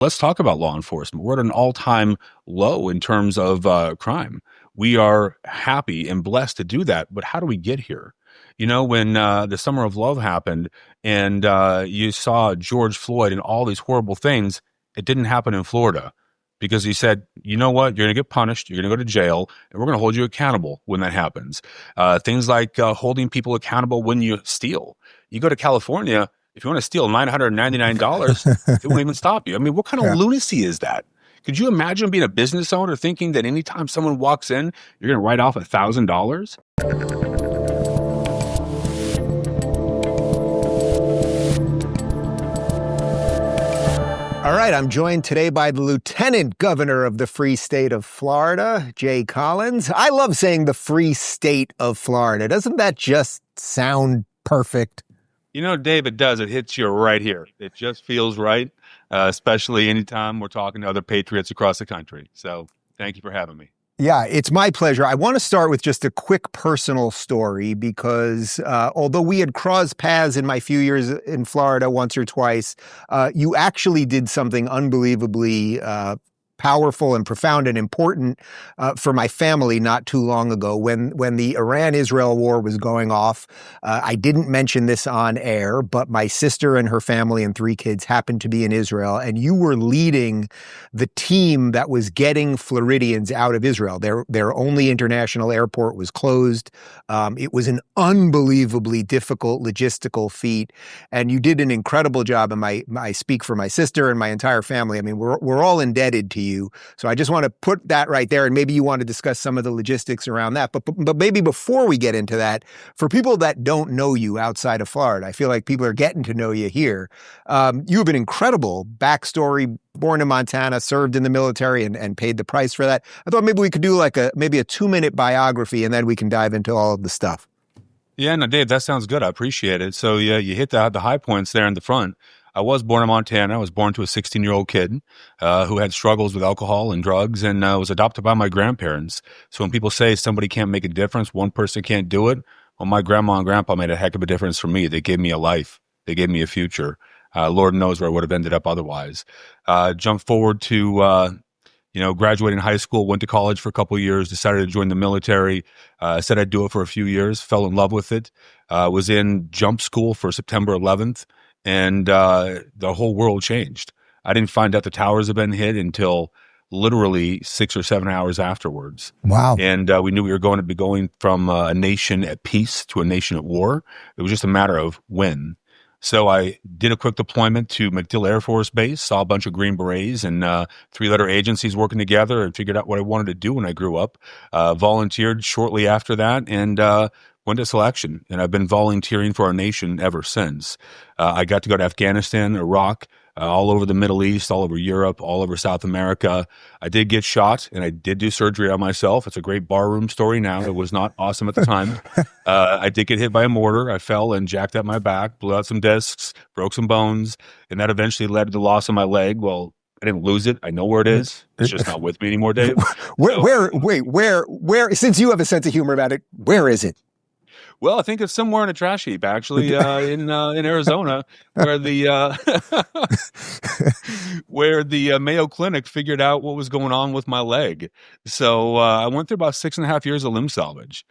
Let's talk about law enforcement. We're at an all-time low in terms of crime. We are happy and blessed to do that, but how do we get here? You know, when the Summer of Love happened and you saw George Floyd and all these horrible things, it didn't happen in Florida because he said, you know what, you're going to get punished, you're going to go to jail, and we're going to hold you accountable when that happens. Things like holding people accountable when you steal. You go to California, if you want to steal $999, it won't even stop you. I mean, what kind of lunacy is that? Could you imagine being a business owner thinking that anytime someone walks in, you're going to write off $1,000? All right, I'm joined today by the Lieutenant Governor of the Free State of Florida, Jay Collins. I love saying the Free State of Florida. Doesn't that just sound perfect? You know, Dave, it does. It hits you right here. It just feels right, especially anytime we're talking to other patriots across the country. So thank you for having me. Yeah, it's my pleasure. I want to start with just a quick personal story because although we had crossed paths in my few years in Florida once or twice, you actually did something unbelievably powerful and profound and important for my family not too long ago when the Iran-Israel war was going off. I didn't mention this on air, but my sister and her family and 3 kids happened to be in Israel, and you were leading the team that was getting Floridians out of Israel. Their only international airport was closed. It was an unbelievably difficult logistical feat, and you did an incredible job. And I speak for my sister and my entire family. I mean, we're all indebted to you. So I just want to put that right there, and maybe you want to discuss some of the logistics around that. But maybe before we get into that, for people that don't know you outside of Florida, I feel like people are getting to know you here. You have an incredible backstory. Born in Montana, served in the military, and paid the price for that. I thought maybe we could do like maybe a 2-minute biography, and then we can dive into all of the stuff. Yeah, no, Dave, that sounds good. I appreciate it. So yeah, you hit the high points there in the front. I was born in Montana. I was born to a 16-year-old kid who had struggles with alcohol and drugs and was adopted by my grandparents. So when people say somebody can't make a difference, one person can't do it, well, my grandma and grandpa made a heck of a difference for me. They gave me a life. They gave me a future. Lord knows where I would have ended up otherwise. Jump forward to graduating high school, went to college for a couple of years, decided to join the military, said I'd do it for a few years, fell in love with it, was in jump school for September 11th. And the whole world changed. I didn't find out the towers had been hit until literally 6 or 7 hours afterwards. Wow. And we knew we were going to be going from a nation at peace to a nation at war. It was just a matter of when. So I did a quick deployment to MacDill Air Force Base, saw a bunch of Green Berets and 3-letter agencies working together, and figured out what I wanted to do when I grew up. Volunteered shortly after that, and went to selection, and I've been volunteering for our nation ever since. I got to go to Afghanistan, Iraq, all over the Middle East, all over Europe, all over South America. I did get shot, and I did do surgery on myself. It's a great barroom story now. It was not awesome at the time. I did get hit by a mortar. I fell and jacked up my back, blew out some discs, broke some bones, and that eventually led to the loss of my leg. Well, I didn't lose it. I know where it is. It's just not with me anymore, Dave. Where, since you have a sense of humor about it, where is it? Well, I think it's somewhere in a trash heap, actually, in Arizona, where the Mayo Clinic figured out what was going on with my leg. So I went through about 6.5 years of limb salvage,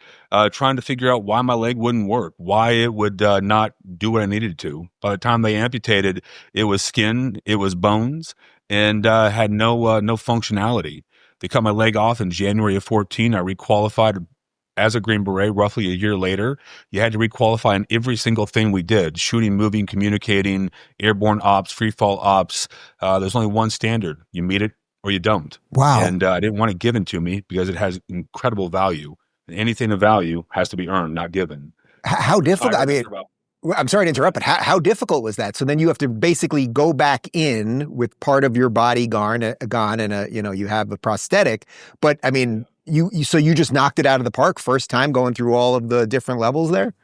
trying to figure out why my leg wouldn't work, why it would not do what I needed to. By the time they amputated, it was skin, it was bones, and had no functionality. They cut my leg off in January of 2014. I requalified as a Green Beret roughly a year later. You had to requalify in every single thing we did: shooting, moving, communicating, airborne ops, free fall ops. There's only one standard: you meet it or you don't. Wow. And I didn't want it given to me because it has incredible value. And anything of value has to be earned, not given. How difficult? I mean, I'm sorry to interrupt, but how difficult was that? So then you have to basically go back in with part of your body gone, and you have a prosthetic. But I mean, so you just knocked it out of the park first time going through all of the different levels there?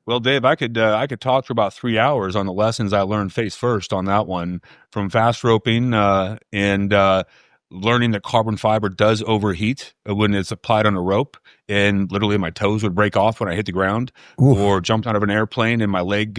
Well, Dave, I could talk for about 3 hours on the lessons I learned face first on that one, from fast roping and learning that carbon fiber does overheat when it's applied on a rope, and literally my toes would break off when I hit the ground. Oof. Or jumped out of an airplane and my leg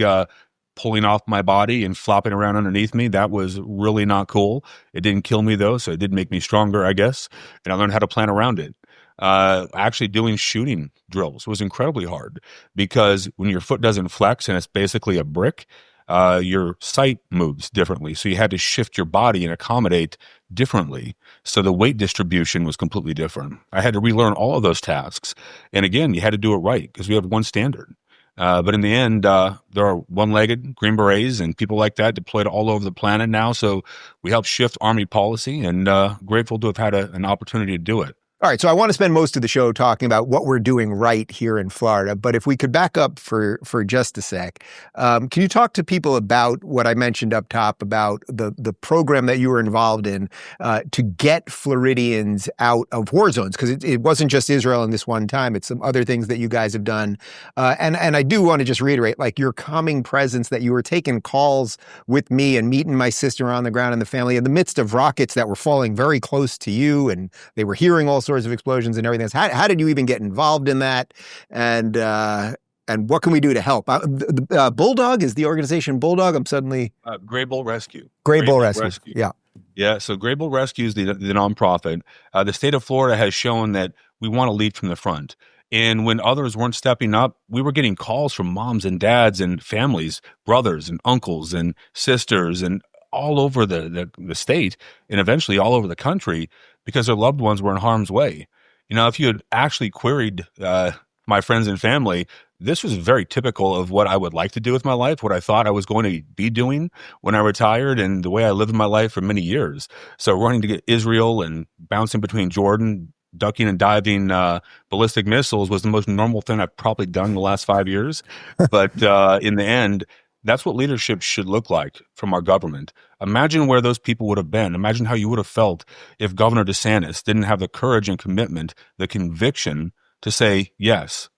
pulling off my body and flopping around underneath me. That was really not cool. It didn't kill me though, so it did make me stronger, I guess. And I learned how to plan around it. Actually doing shooting drills was incredibly hard because when your foot doesn't flex and it's basically a brick, your sight moves differently. So you had to shift your body and accommodate differently. So the weight distribution was completely different. I had to relearn all of those tasks. And again, you had to do it right because we have one standard. But in the end, there are one-legged Green Berets and people like that deployed all over the planet now. So we help shift Army policy and grateful to have had an opportunity to do it. All right, so I want to spend most of the show talking about what we're doing right here in Florida, but if we could back up for just a sec, can you talk to people about what I mentioned up top about the program that you were involved in to get Floridians out of war zones? Because it wasn't just Israel in this one time; it's some other things that you guys have done, and I do want to just reiterate, like your calming presence, that you were taking calls with me and meeting my sister on the ground and the family in the midst of rockets that were falling very close to you, and they were hearing all sorts of explosions and everything. How did you even get involved in that? And what can we do to help? Bulldog is the organization Bulldog. I'm suddenly Gray Bull Rescue. Gray Bull Rescue. Yeah. Yeah. So Gray Bull Rescue is the nonprofit. The state of Florida has shown that we want to lead from the front. And when others weren't stepping up, we were getting calls from moms and dads and families, brothers and uncles and sisters and all over the state and eventually all over the country because their loved ones were in harm's way. You know, if you had actually queried my friends and family, this was very typical of what I would like to do with my life, what I thought I was going to be doing when I retired, and the way I lived my life for many years. So running to get Israel and bouncing between Jordan, ducking and diving ballistic missiles was the most normal thing I've probably done in the last 5 years. But in the end, that's what leadership should look like from our government. Imagine where those people would have been. Imagine how you would have felt if Governor DeSantis didn't have the courage and commitment, the conviction to say, yes,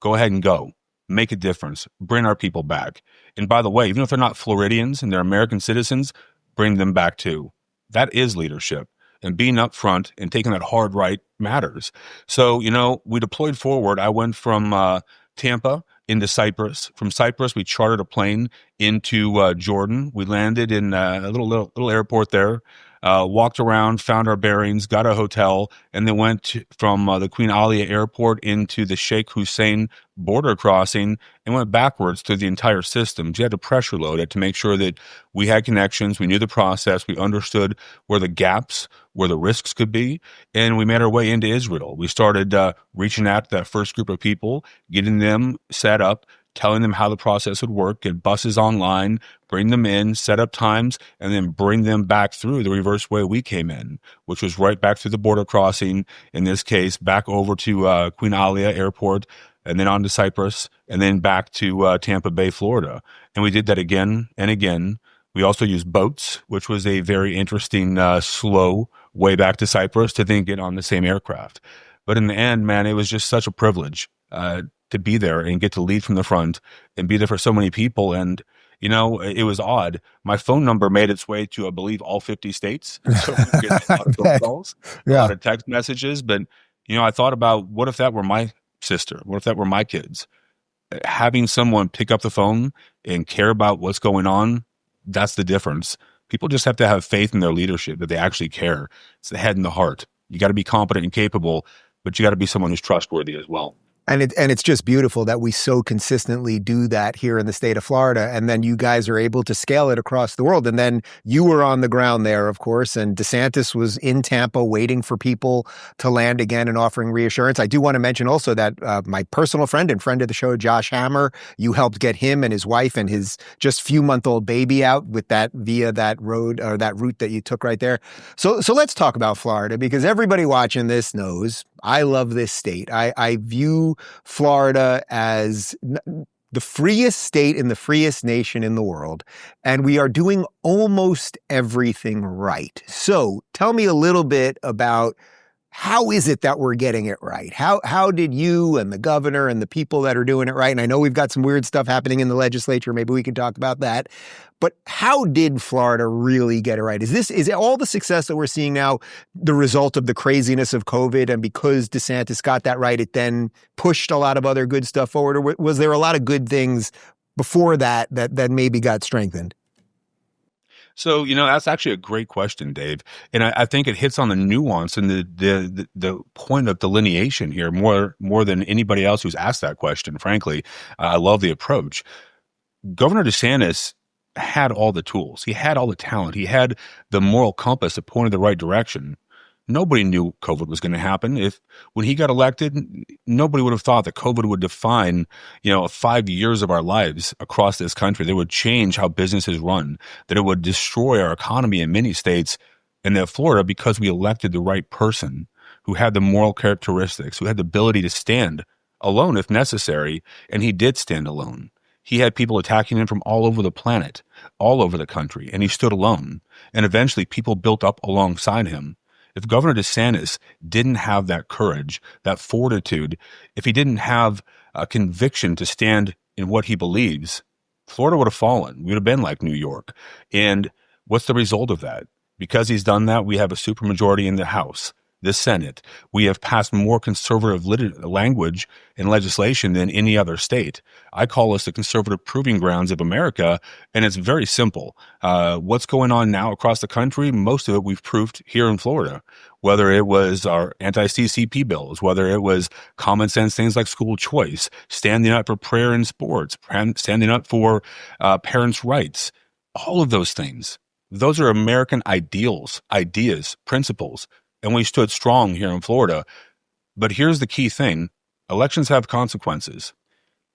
go ahead and go, make a difference, bring our people back. And by the way, even if they're not Floridians and they're American citizens, bring them back too. That is leadership. And being upfront and taking that hard right matters. So, you know, we deployed forward. I went from Tampa into Cyprus. From Cyprus, we chartered a plane into Jordan. We landed in a little airport there, walked around, found our bearings, got a hotel, and then went from the Queen Alia airport into the Sheikh Hussein border crossing and went backwards through the entire system. You had to pressure load it to make sure that we had connections, we knew the process, we understood where the gaps, where the risks could be, and we made our way into Israel. We started reaching out to that first group of people, getting them set up, telling them how the process would work, get buses online, bring them in, set up times, and then bring them back through the reverse way we came in, which was right back through the border crossing, in this case, back over to Queen Alia Airport, and then on to Cyprus, and then back to Tampa Bay, Florida. And we did that again and again. We also used boats, which was a very interesting, slow way back to Cyprus to then get on the same aircraft. But in the end, man, it was just such a privilege to be there and get to lead from the front and be there for so many people. And, you know, it was odd. My phone number made its way to, I believe, all 50 states. So we get a lot of phone calls, a lot of text messages. But, you know, I thought about what if that were my sister? What if that were my kids? Having someone pick up the phone and care about what's going on, that's the difference. People just have to have faith in their leadership, that they actually care. It's the head and the heart. You got to be competent and capable, but you got to be someone who's trustworthy as well. And it's just beautiful that we so consistently do that here in the state of Florida. And then you guys are able to scale it across the world. And then you were on the ground there, of course, and DeSantis was in Tampa waiting for people to land again and offering reassurance. I do want to mention also that my personal friend and friend of the show, Josh Hammer, you helped get him and his wife and his just few-month-old baby out with that via that road or that route that you took right there. So let's talk about Florida, because everybody watching this knows I love this state. I view Florida as the freest state in the freest nation in the world, and we are doing almost everything right. So tell me a little bit about how is it that we're getting it right? How did you and the governor and the people that are doing it right? And I know we've got some weird stuff happening in the legislature. Maybe we can talk about that. But how did Florida really get it right? Is all the success that we're seeing now the result of the craziness of COVID? And because DeSantis got that right, it then pushed a lot of other good stuff forward? Or was there a lot of good things before that maybe got strengthened? So, that's actually a great question, Dave. And I think it hits on the nuance and the point of delineation here more than anybody else who's asked that question, frankly. I love the approach. Governor DeSantis had all the tools. He had all the talent. He had the moral compass that pointed the right direction. Nobody knew COVID was going to happen. When he got elected, nobody would have thought that COVID would define, 5 years of our lives across this country. That would change how businesses run, that it would destroy our economy in many states, and that Florida, because we elected the right person who had the moral characteristics, who had the ability to stand alone if necessary, and he did stand alone. He had people attacking him from all over the planet, all over the country, and he stood alone. And eventually people built up alongside him. If Governor DeSantis didn't have that courage, that fortitude, if he didn't have a conviction to stand in what he believes, Florida would have fallen. We would have been like New York. And what's the result of that? Because he's done that, we have a supermajority in the House, the Senate. We have passed more conservative language and legislation than any other state. I call us the conservative proving grounds of America, and it's very simple. What's going on now across the country, most of it we've proved here in Florida, whether it was our anti-CCP bills, whether it was common sense things like school choice, standing up for prayer in sports, standing up for parents' rights, all of those things. Those are American ideals, ideas, principles. And we stood strong here in Florida. But here's the key thing. Elections have consequences.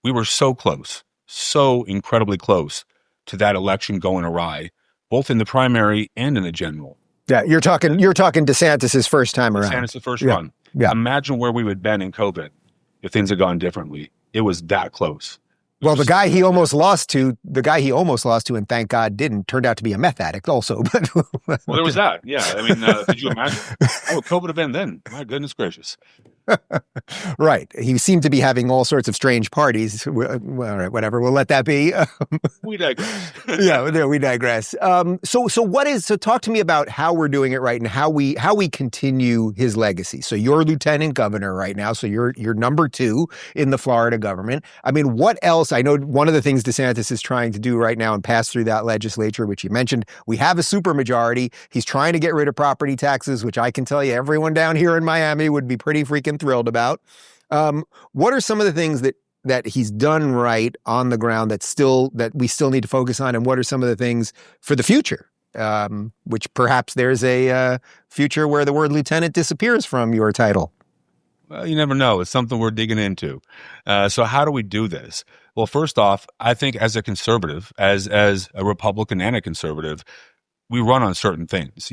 We were so close, so incredibly close to that election going awry, both in the primary and in the general. Yeah, you're talking DeSantis' first time around. DeSantis' first run. Yeah. Imagine where we would have been in COVID if things had gone differently. It was that close. Well, the guy he almost lost to, and thank God didn't, turned out to be a meth addict also. Well, there was that. Yeah. I mean, could you imagine? Oh, COVID would have been then. My goodness gracious. Right. He seemed to be having all sorts of strange parties. Well, all right, whatever. We'll let that be. We digress. Yeah, we digress. So talk to me about how we're doing it right and how we continue his legacy. So you're lieutenant governor right now. So you're number 2 in the Florida government. I mean, what else? I know one of the things DeSantis is trying to do right now and pass through that legislature, which you mentioned, we have a supermajority. He's trying to get rid of property taxes, which I can tell you everyone down here in Miami would be pretty freaking thrilled about. What are some of the things that he's done right on the ground that we still need to focus on, and what are some of the things for the future? Which perhaps there's a future where the word lieutenant disappears from your title. Well, you never know. It's something we're digging into. So how do we do this? Well, first off, I think as a conservative, as a Republican and a conservative, we run on certain things.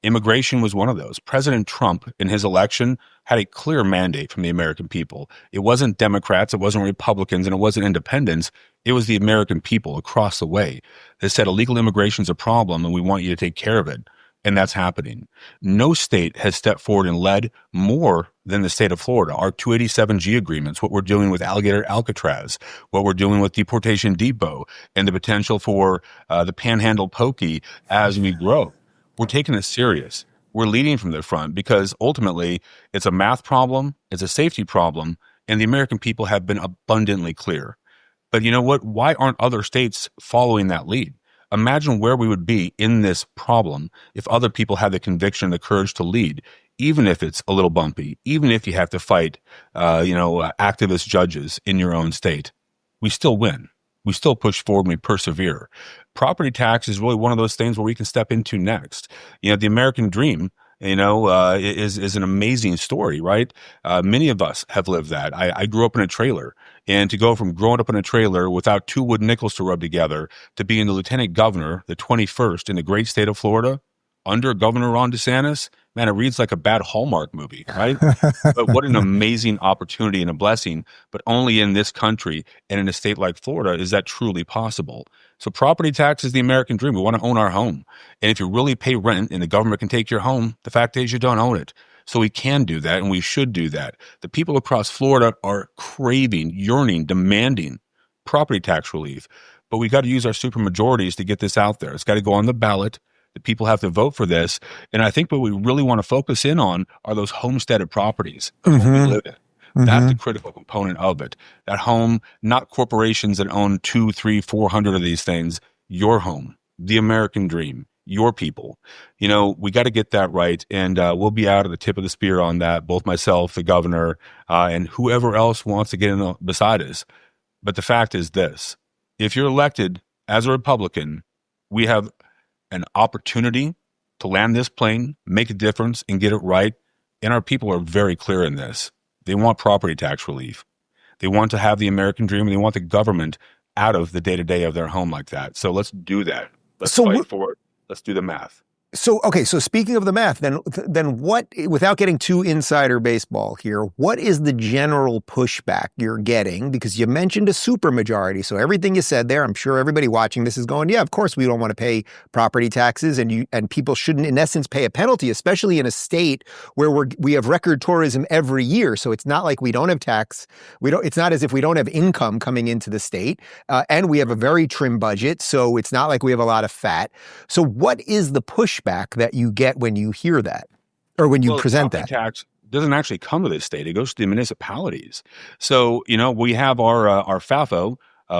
Immigration was one of those. President Trump, in his election, had a clear mandate from the American people. It wasn't Democrats, it wasn't Republicans, and it wasn't independents. It was the American people across the way that said illegal immigration is a problem and we want you to take care of it. And that's happening. No state has stepped forward and led more than the state of Florida. Our 287G agreements, what we're doing with Alligator Alcatraz, what we're doing with Deportation Depot, and the potential for the Panhandle Pokey as we grow. We're taking it serious. We're leading from the front because ultimately it's a math problem, it's a safety problem, and the American people have been abundantly clear. But you know what? Why aren't other states following that lead? Imagine where we would be in this problem if other people had the conviction and the courage to lead, even if it's a little bumpy, even if you have to fight, activist judges in your own state. We still win. We still push forward and we persevere. Property tax is really one of those things where we can step into next. The American dream, is an amazing story, right? Many of us have lived that. I grew up in a trailer, and to go from growing up in a trailer without 2 wooden nickels to rub together to being the lieutenant governor, the 21st in the great state of Florida, under Governor Ron DeSantis, man, it reads like a bad Hallmark movie, right? But what an amazing opportunity and a blessing. But only in this country and in a state like Florida is that truly possible. So property tax is the American dream. We want to own our home. And if you really pay rent and the government can take your home, the fact is you don't own it. So we can do that and we should do that. The people across Florida are craving, yearning, demanding property tax relief. But we got to use our supermajorities to get this out there. It's got to go on the ballot. The people have to vote for this. And I think what we really want to focus in on are those homesteaded properties. Mm-hmm. We live in. That's the Hmm. critical component of it. That home, not corporations that own 2, 3, 400 of these things. Your home, the American dream, your people. We got to get that right, and we'll be out at the tip of the spear on that. Both myself, the governor, and whoever else wants to get in beside us. But the fact is this: if you're elected as a Republican, we have an opportunity to land this plane, make a difference, and get it right. And our people are very clear in this. They want property tax relief. They want to have the American dream, and they want the government out of the day-to-day of their home like that. So let's do that. Let's fight for it. Let's do the math. Okay, so speaking of the math, then what, without getting too insider baseball here, what is the general pushback you're getting? Because you mentioned a supermajority, so everything you said there, I'm sure everybody watching this is going, yeah, of course we don't want to pay property taxes, and people shouldn't, in essence, pay a penalty, especially in a state where we have record tourism every year. So it's not like we don't have tax. It's not as if we don't have income coming into the state, and we have a very trim budget. So it's not like we have a lot of fat. So what is the pushback that you get when you hear that, or when you present that? Tax doesn't actually come to this state; it goes to the municipalities. So we have our FAFO,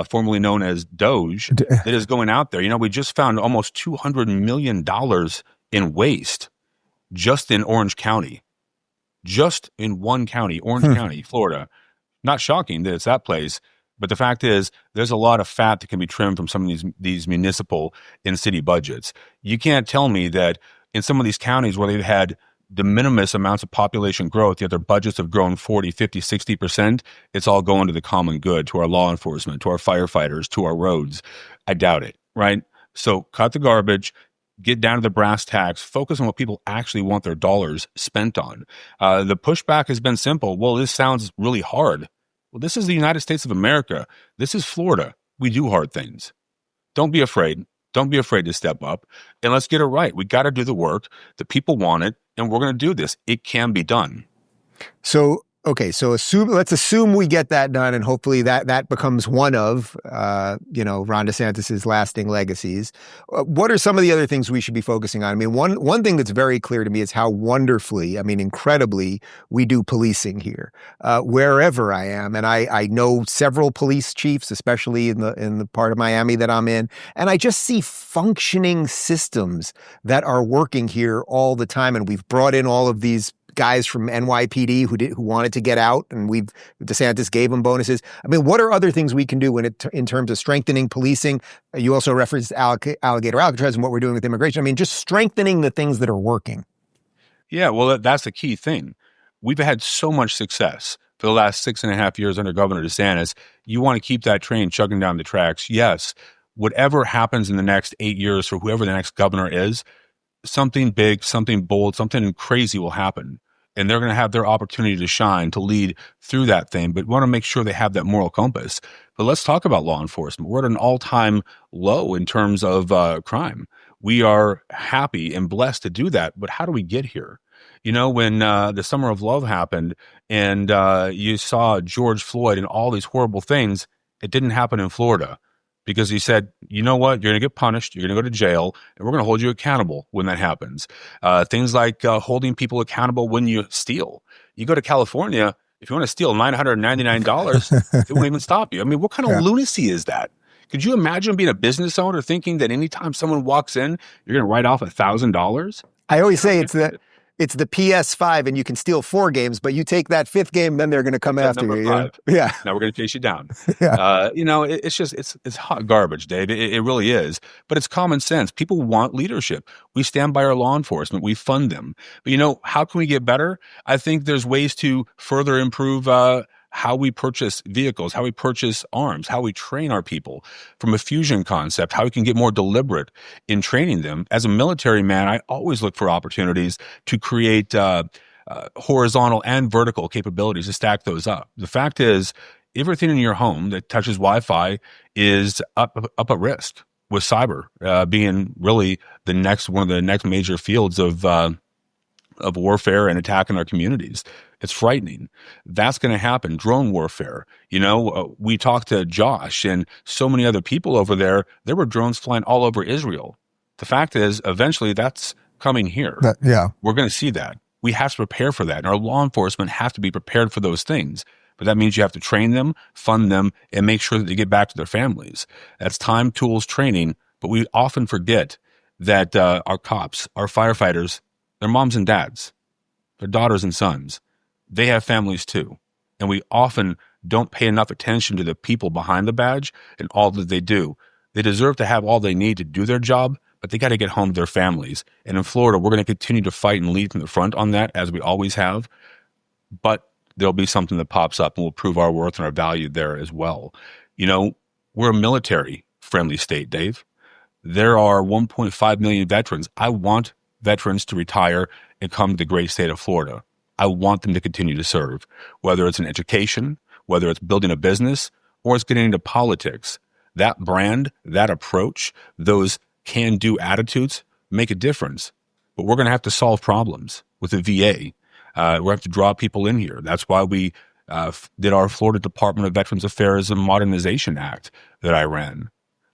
formerly known as Doge, that is going out there. We just found almost $200 million in waste just in Orange County, just in one county, Orange County, Florida. Not shocking that it's that place. But the fact is, there's a lot of fat that can be trimmed from some of these municipal and city budgets. You can't tell me that in some of these counties where they've had de minimis amounts of population growth, yet their budgets have grown 40, 50, 60%, it's all going to the common good, to our law enforcement, to our firefighters, to our roads. I doubt it, right? So cut the garbage, get down to the brass tacks, focus on what people actually want their dollars spent on. The pushback has been simple. Well, this sounds really hard. Well, this is the United States of America. This is Florida. We do hard things. Don't be afraid. Don't be afraid to step up, and let's get it right. We got to do the work. The people want it, and we're going to do this. It can be done. So, okay, so let's assume we get that done, and hopefully that becomes one of, Ron DeSantis's lasting legacies. What are some of the other things we should be focusing on? I mean, one thing that's very clear to me is how wonderfully, incredibly, we do policing here, wherever I am, and I know several police chiefs, especially in the part of Miami that I'm in, and I just see functioning systems that are working here all the time, and we've brought in all of these guys from NYPD who wanted to get out, and DeSantis gave them bonuses. I mean, what are other things we can do in terms of strengthening policing? You also referenced Alligator Alcatraz and what we're doing with immigration. I mean, just strengthening the things that are working. Yeah, well, that's the key thing. We've had so much success for the last 6.5 years under Governor DeSantis. You want to keep that train chugging down the tracks. Yes, whatever happens in the next 8 years for whoever the next governor is, something big, something bold, something crazy will happen. And they're going to have their opportunity to shine, to lead through that thing, but want to make sure they have that moral compass. But let's talk about law enforcement. We're at an all-time low in terms of crime. We are happy and blessed to do that, but how do we get here? When the Summer of Love happened and you saw George Floyd and all these horrible things, it didn't happen in Florida. Because he said, you know what, you're going to get punished, you're going to go to jail, and we're going to hold you accountable when that happens. Things like holding people accountable when you steal. You go to California, if you want to steal $999, it won't even stop you. I mean, what kind of lunacy is that? Could you imagine being a business owner thinking that anytime someone walks in, you're going to write off $1,000? I always say it's the PS5 and you can steal 4 games, but you take that 5th game, then they're going to come after you. Yeah. Now we're going to chase you down. Yeah. It's hot garbage, Dave. It really is. But it's common sense. People want leadership. We stand by our law enforcement. We fund them. But how can we get better? I think there's ways to further improve how we purchase vehicles, how we purchase arms, how we train our people from a fusion concept, how we can get more deliberate in training them. As a military man, I always look for opportunities to create horizontal and vertical capabilities to stack those up. The fact is, everything in your home that touches Wi-Fi is up at risk, with cyber being really one of the next major fields of warfare and attack in our communities. It's frightening. That's going to happen. Drone warfare. We talked to Josh and so many other people over there. There were drones flying all over Israel. The fact is, eventually that's coming here. Yeah. We're going to see that. We have to prepare for that. And our law enforcement have to be prepared for those things. But that means you have to train them, fund them, and make sure that they get back to their families. That's time, tools, training. But we often forget that our cops, our firefighters, their moms and dads, their daughters and sons, they have families too. And we often don't pay enough attention to the people behind the badge and all that they do. They deserve to have all they need to do their job, but they got to get home to their families. And in Florida, we're going to continue to fight and lead from the front on that, as we always have. But there'll be something that pops up and will prove our worth and our value there as well. We're a military-friendly state, Dave. There are 1.5 million veterans. I want veterans to retire and come to the great state of Florida. I want them to continue to serve, whether it's in education, whether it's building a business, or it's getting into politics. That brand, that approach, those can-do attitudes make a difference. But we're going to have to solve problems with the VA. We have to draw people in here. That's why we did our Florida Department of Veterans Affairs and Modernization Act that I ran,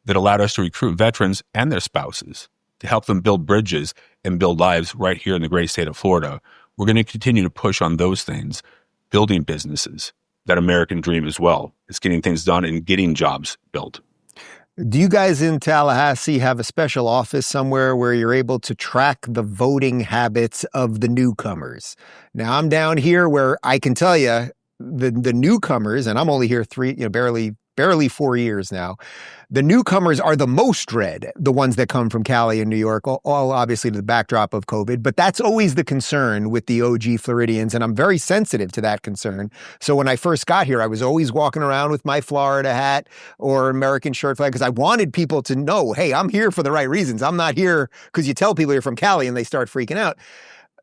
that allowed us to recruit veterans and their spouses to help them build bridges and build lives right here in the great state of Florida. We're going to continue to push on those things, building businesses, that American dream as well. It's getting things done and getting jobs built. Do you guys in Tallahassee have a special office somewhere where you're able to track the voting habits of the newcomers? Now, I'm down here where I can tell you the newcomers, and I'm only here barely 4 years now. The newcomers are the most read, the ones that come from Cali and New York, all obviously to the backdrop of COVID. But that's always the concern with the OG Floridians, and I'm very sensitive to that concern. So when I first got here, I was always walking around with my Florida hat or American shirt flag because I wanted people to know, hey, I'm here for the right reasons. I'm not here because you tell people you're from Cali and they start freaking out.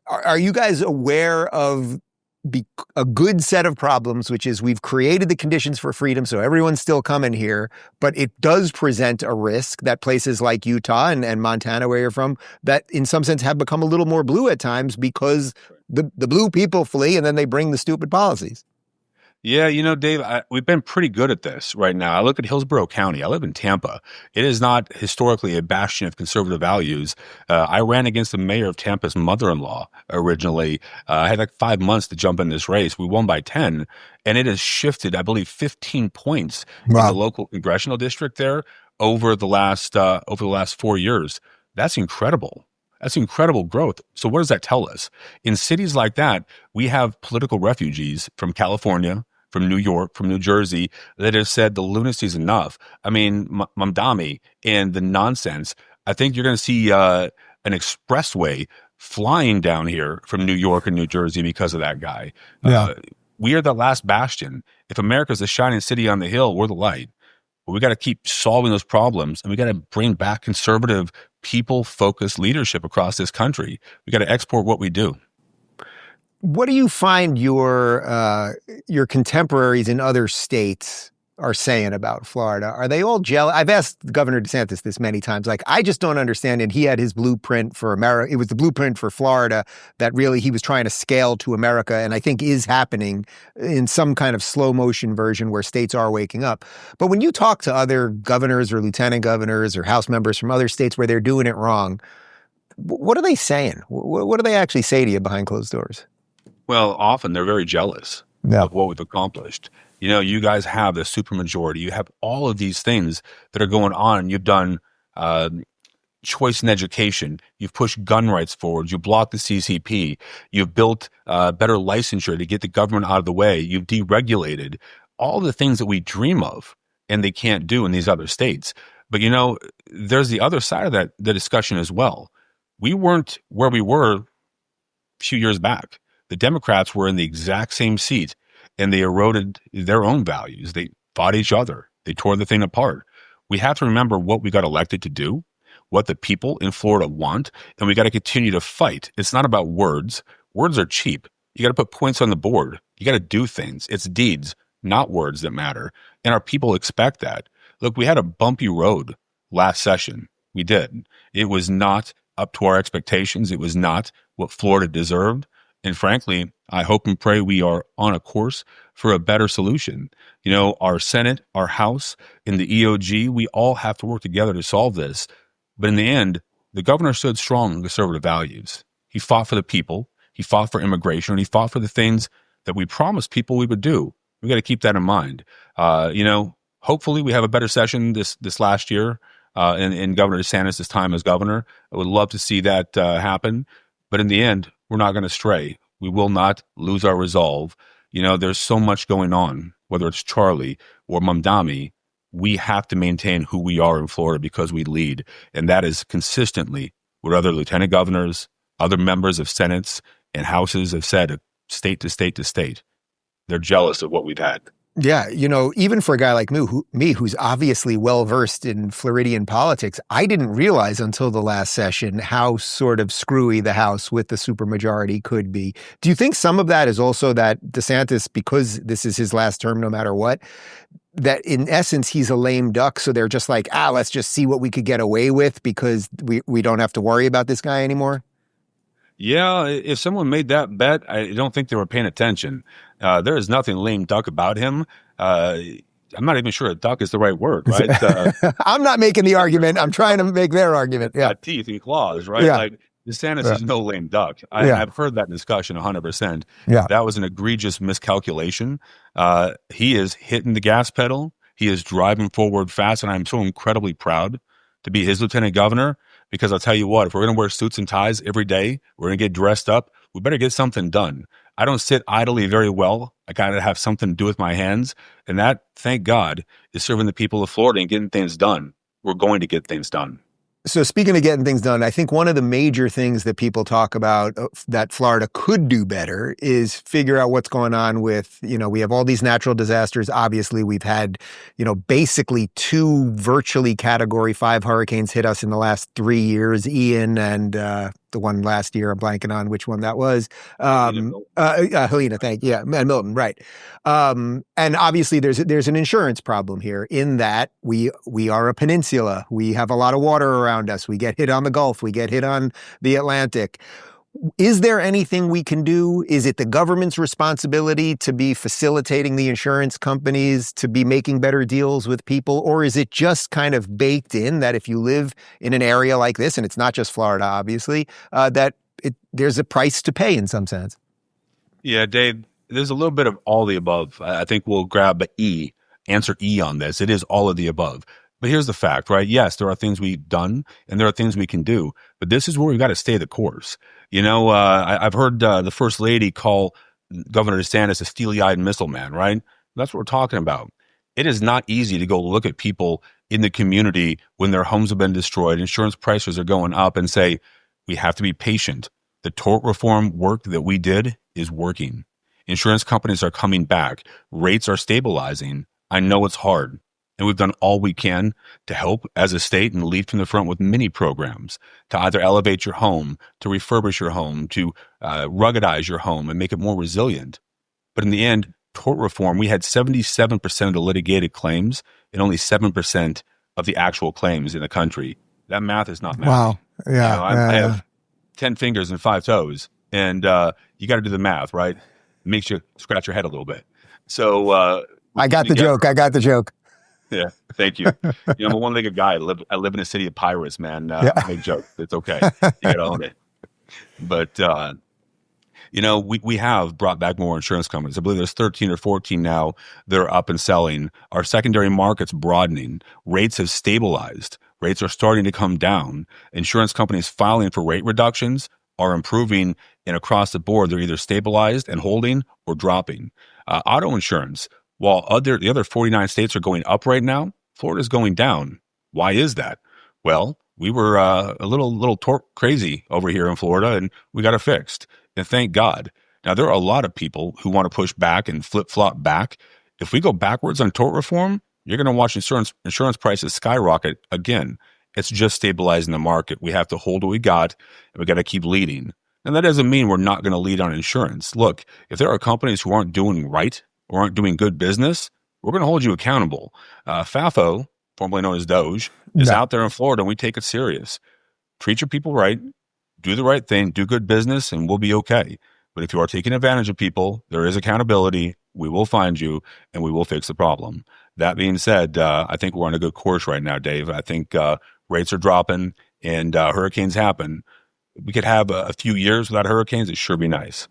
Are you guys aware of a good set of problems, which is we've created the conditions for freedom, so everyone's still coming here, but it does present a risk that places like Utah and Montana, where you're from, that in some sense have become a little more blue at times because the blue people flee and then they bring the stupid policies? Yeah, Dave, we've been pretty good at this right now. I look at Hillsborough County. I live in Tampa. It is not historically a bastion of conservative values. I ran against the mayor of Tampa's mother-in-law originally. I had like 5 months to jump in this race. We won by 10, and it has shifted, I believe, 15 points in the local congressional district there over the last 4 years. That's incredible. That's incredible growth. So what does that tell us? In cities like that, we have political refugees from California, from New York, from New Jersey, that have said the lunacy is enough. I mean, Mamdani and the nonsense. I think you're going to see an expressway flying down here from New York and New Jersey because of that guy. Yeah. We are the last bastion. If America's the shining city on the hill, we're the light. But we got to keep solving those problems, and we got to bring back conservative, people-focused leadership across this country. We got to export what we do. What do you find your contemporaries in other states are saying about Florida? Are they all jealous? I've asked Governor DeSantis this many times. Like, I just don't understand. And he had his blueprint for America. It was the blueprint for Florida that really he was trying to scale to America, and I think is happening in some kind of slow motion version where states are waking up. But when you talk to other governors or lieutenant governors or House members from other states where they're doing it wrong, what are they saying? What do they actually say to you behind closed doors? Well, often they're very jealous of what we've accomplished. You guys have the supermajority. You have all of these things that are going on. You've done choice in education. You've pushed gun rights forward. You blocked the CCP. You've built better licensure to get the government out of the way. You've deregulated all the things that we dream of and they can't do in these other states. But, there's the other side of the discussion as well. We weren't where we were a few years back. The Democrats were in the exact same seat, and they eroded their own values. They fought each other. They tore the thing apart. We have to remember what we got elected to do, what the people in Florida want, and we got to continue to fight. It's not about words. Words are cheap. You got to put points on the board. You got to do things. It's deeds, not words that matter. And our people expect that. Look, we had a bumpy road last session. We did. It was not up to our expectations. It was not what Florida deserved. And frankly, I hope and pray we are on a course for a better solution. Our Senate, our House, and the EOG, we all have to work together to solve this. But in the end, the governor stood strong on conservative values. He fought for the people. He He fought for immigration, and he fought for the things that we promised people we would do. We got to keep that in mind. Hopefully we have a better session this last year in Governor DeSantis' time as governor. I would love to see that happen. But in the end, we're not going to stray. We will not lose our resolve. There's so much going on, whether it's Charlie or Mamdani. We have to maintain who we are in Florida because we lead. And that is consistently what other lieutenant governors, other members of senates and houses have said, state to state to state. They're jealous of what we've had. Yeah, even for a guy like me, who's obviously well-versed in Floridian politics, I didn't realize until the last session how sort of screwy the House with the supermajority could be. Do you think some of that is also that DeSantis, because this is his last term no matter what, that in essence he's a lame duck, so they're just like, let's just see what we could get away with because we don't have to worry about this guy anymore? Yeah, if someone made that bet, I don't think they were paying attention. There is nothing lame duck about him. I'm not even sure a duck is the right word, right? I'm not making the argument. I'm trying to make their argument. Yeah, teeth and claws, right? Yeah. Like DeSantis is no lame duck. I've heard that discussion 100%. Yeah, that was an egregious miscalculation. He is hitting the gas pedal. He is driving forward fast, and I'm so incredibly proud to be his lieutenant governor. Because I'll tell you what, if we're going to wear suits and ties every day, we're going to get dressed up, we better get something done. I don't sit idly very well. I got to have something to do with my hands. And that, thank God, is serving the people of Florida and getting things done. We're going to get things done. So speaking of getting things done, I think one of the major things that people talk about that Florida could do better is figure out what's going on with, we have all these natural disasters. Obviously, we've had, basically 2 virtually Category 5 hurricanes hit us in the last 3 years, Ian and the one last year, I'm blanking on which one that was. Helena, thank you. Yeah, and Milton, right. And obviously there's an insurance problem here in that we are a peninsula. We have a lot of water around us. We get hit on the Gulf. We get hit on the Atlantic. Is there anything we can do? Is it the government's responsibility to be facilitating the insurance companies to be making better deals with people? Or is it just kind of baked in that if you live in an area like this, and it's not just Florida, obviously, that there's a price to pay in some sense? Yeah, Dave, there's a little bit of all the above. I think we'll grab answer E on this. It is all of the above. But here's the fact, right? Yes, there are things we've done and there are things we can do, but this is where we've got to stay the course. I've heard the First Lady call Governor DeSantis a steely-eyed missile man, right? That's what we're talking about. It is not easy to go look at people in the community when their homes have been destroyed, insurance prices are going up, and say, we have to be patient. The tort reform work that we did is working. Insurance companies are coming back. Rates are stabilizing. I know it's hard. And we've done all we can to help as a state and lead from the front with many programs to either elevate your home, to refurbish your home, to ruggedize your home and make it more resilient. But in the end, tort reform, we had 77% of the litigated claims and only 7% of the actual claims in the country. That math is not math. Wow. Yeah. I have 10 fingers and 5 toes, and you got to do the math, right? It makes you scratch your head a little bit. So I got the joke. Yeah, thank you. I'm a one-legged guy. I live in a city of pirates, man. Big joke. It's okay. You got to own it. But, we have brought back more insurance companies. I believe there's 13 or 14 now that are up and selling. Our secondary market's broadening. Rates have stabilized. Rates are starting to come down. Insurance companies filing for rate reductions are improving, and across the board, they're either stabilized and holding or dropping. Auto insurance, while the other 49 states are going up right now, Florida's going down. Why is that? Well, we were a little tort crazy over here in Florida, and we got it fixed. And thank God. Now, there are a lot of people who want to push back and flip-flop back. If we go backwards on tort reform, you're going to watch insurance prices skyrocket again. It's just stabilizing the market. We have to hold what we got, and we got to keep leading. And that doesn't mean we're not going to lead on insurance. Look, if there are companies who aren't doing right or aren't doing good business, we're going to hold you accountable. FAFO, formerly known as Doge, is out there in Florida, and we take it serious. Treat your people right, do the right thing, do good business, and we'll be okay. But if you are taking advantage of people, there is accountability. We will find you, and we will fix the problem. That being said, I think we're on a good course right now, Dave. I think rates are dropping, and hurricanes happen. we could have a few years without hurricanes, it'd sure be nice.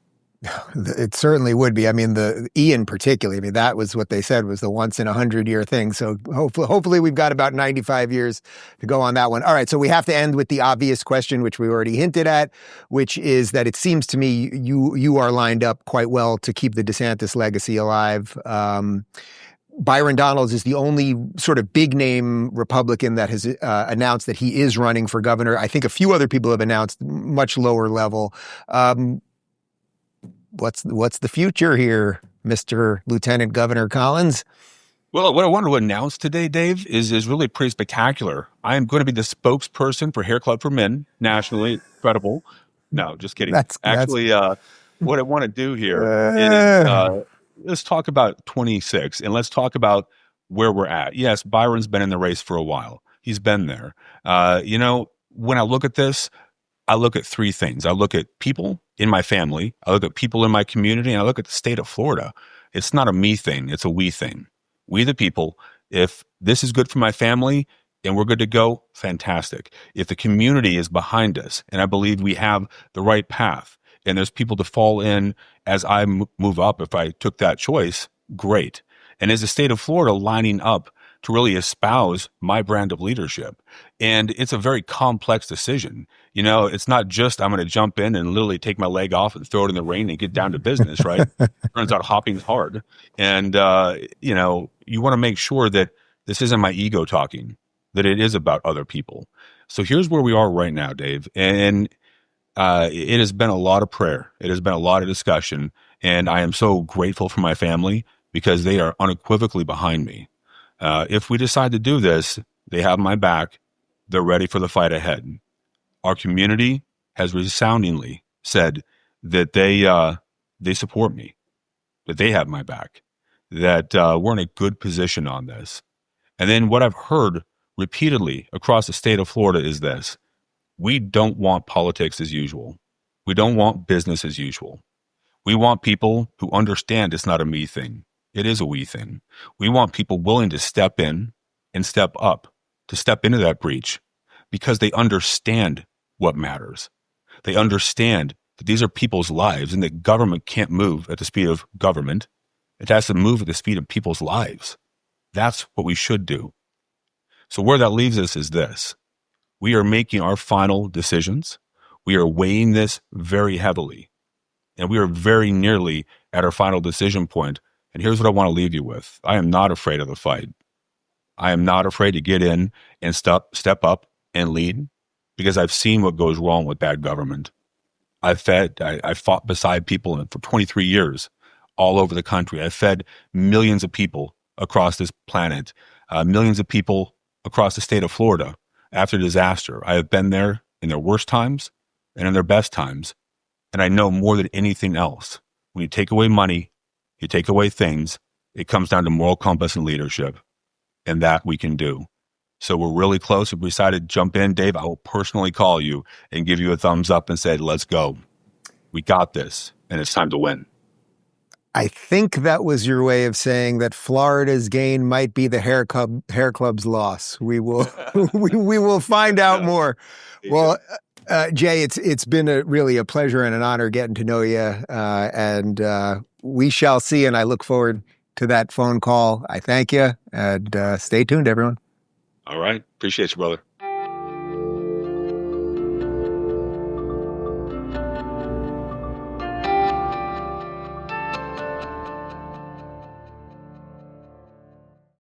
It certainly would be. I mean, the Ian particularly, I mean, that was what they said was the once in 100-year thing. So hopefully we've got about 95 years to go on that one. All right. So we have to end with the obvious question, which we already hinted at, which is that it seems to me you are lined up quite well to keep the DeSantis legacy alive. Byron Donalds is the only sort of big name Republican that has announced that he is running for governor. I think a few other people have announced much lower level. What's the future here, Mr. Lieutenant Governor Collins? Well, what I wanted to announce today, Dave, is really pretty spectacular. I am going to be the spokesperson for Hair Club for Men nationally. Incredible. No, just kidding. Actually, what I want to do here is let's talk about 26 and let's talk about where we're at. Yes, Byron's been in the race for a while. He's been there. When I look at this, I look at three things. I look at people in my family. I look at people in my community, and I look at the state of Florida. It's not a me thing. It's a we thing. We the people. If this is good for my family and we're good to go, fantastic. If the community is behind us and I believe we have the right path and there's people to fall in as I move up, if I took that choice, great. And is the state of Florida lining up to really espouse my brand of leadership? And it's a very complex decision. It's not just I'm going to jump in and literally take my leg off and throw it in the rain and get down to business, right? Turns out hopping's hard. And, you want to make sure that this isn't my ego talking, that it is about other people. So here's where we are right now, Dave. And it has been a lot of prayer. It has been a lot of discussion. And I am so grateful for my family because they are unequivocally behind me. If we decide to do this, they have my back. They're ready for the fight ahead. Our community has resoundingly said that they support me, that they have my back, that we're in a good position on this. And then what I've heard repeatedly across the state of Florida is this: we don't want politics as usual. We don't want business as usual. We want people who understand it's not a me thing. It is a we thing. We want people willing to step in and step up, to step into that breach because they understand what matters. They understand that these are people's lives and that government can't move at the speed of government. It has to move at the speed of people's lives. That's what we should do. So where that leaves us is this: we are making our final decisions. We are weighing this very heavily, and we are very nearly at our final decision point. And here's what I want to leave you with. I am not afraid of the fight. I am not afraid to get in and step up and lead because I've seen what goes wrong with bad government. I fought beside people for 23 years all over the country. I've fed millions of people across this planet, millions of people across the state of Florida after disaster. I have been there in their worst times and in their best times. And I know more than anything else, when you take away money, you take away things, it comes down to moral compass and leadership. And that we can do. So we're really close. If we decide to jump in, Dave, I will personally call you and give you a thumbs up and say, let's go. We got this. And it's time to win. I think that was your way of saying that Florida's gain might be the hair club's loss. We will we will find out more. Well, Jay, it's been really a pleasure and an honor getting to know you, and we shall see. And I look forward to that phone call. I thank you, and stay tuned, everyone. All right. Appreciate you, brother.